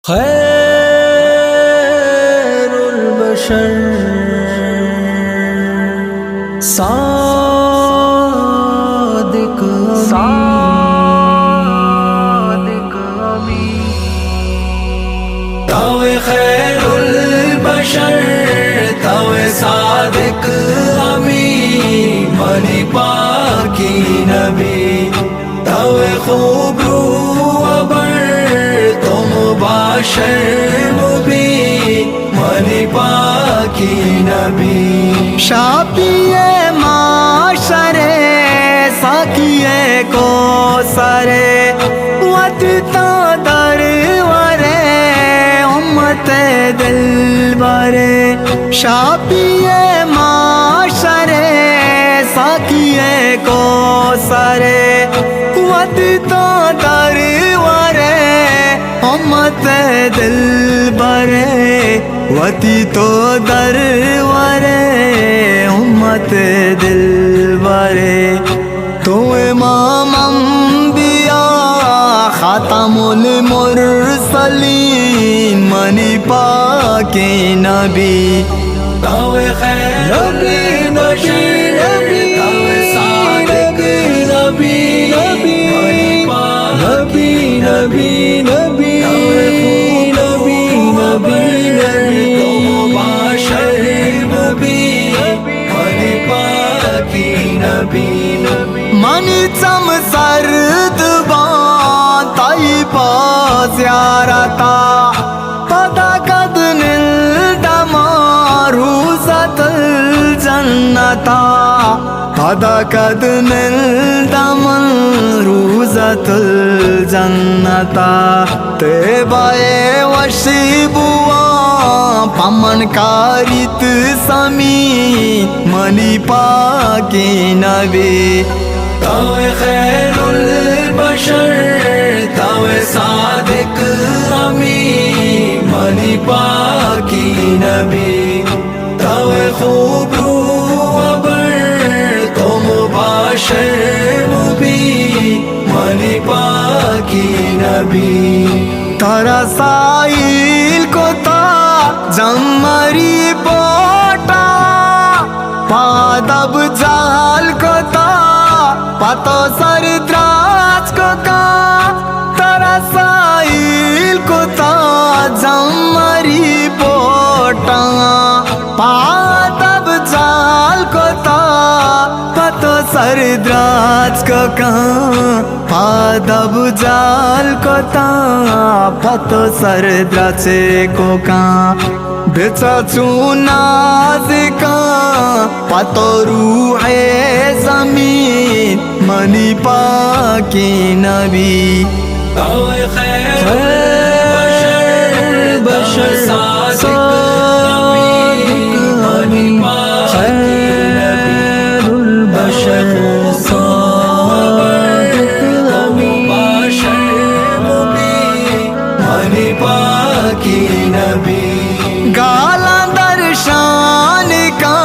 خیر البشر صادق توے خیر البشر توے صادق امی منی پاکی نبی توے خوب رو ابر تم باشر مبین منی پاکی نبی شاپیے معاشرے ساکیے کو سرے وطتا درورے امت دل برے شاپیے معاشرے ساکیے کو سرے وطتا درورے امت دل برے وتی تو درورے امت دل برے تو امام انبیاء خاتم المرسلین منی پاکی نبی توے خیر البشر توے صادق نبی منی پاکی نبی نبی نبی نبی تم باشر مبین منی پاکی نبی منی چم سرد بان تائی پا زیارتا پتا قد نلدما روزت الجنتا پتا قد نلدما روزت الجنتا تیبائے وشیبوا پمن کاریت سمی منی پاکی نبی توے خیر البشر توے صادق امی منی پاکی نبی توے خوب رو ابر تم باشر مبین منی پاکی نبی تارا سائل کو تا جمری پوٹا پادب جال کو تا پتو سر دراج کو کا تارا سائل کو تا جمری پوٹا پادب جال کو تا پتو سر دراج کو کا پادب جال کو تا پتو سر دراج کو کا بچا چوناز کا پتو روح زمین منی پاکی نبی توے خیر البشر صادق نبی منی پاکی نبی البشر صادق نبی باشر مبین منی پاکی نبی گالا درشان کا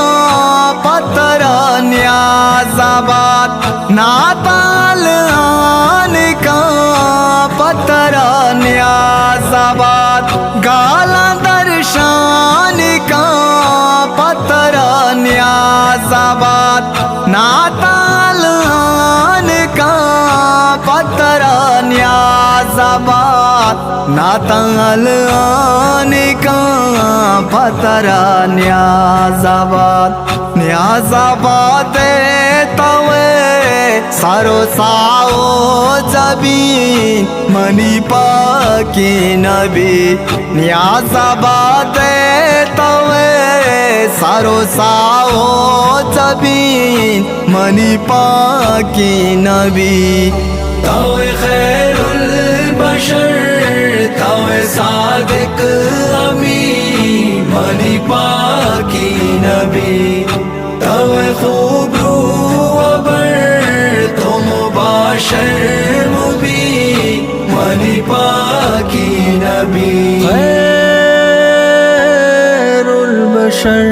پتر نیاز آباد ناتال آن کا پتر نیاز آباد گالا درشان کا پتر نیاز آباد ناتال آن کا پتر نیاز آباد ناتال آن کا پتر نیاز آباد نیاز آباد توے سارو ساو زبین منی پاکی نبی نیاز آباد توے سارو ساو زبین منی پاکی نبی توے خیر البشر توے صادق امی منی پاکی نبی توے خوب رو ابر تم باشر مبین منی پاکی نبی خیر البشر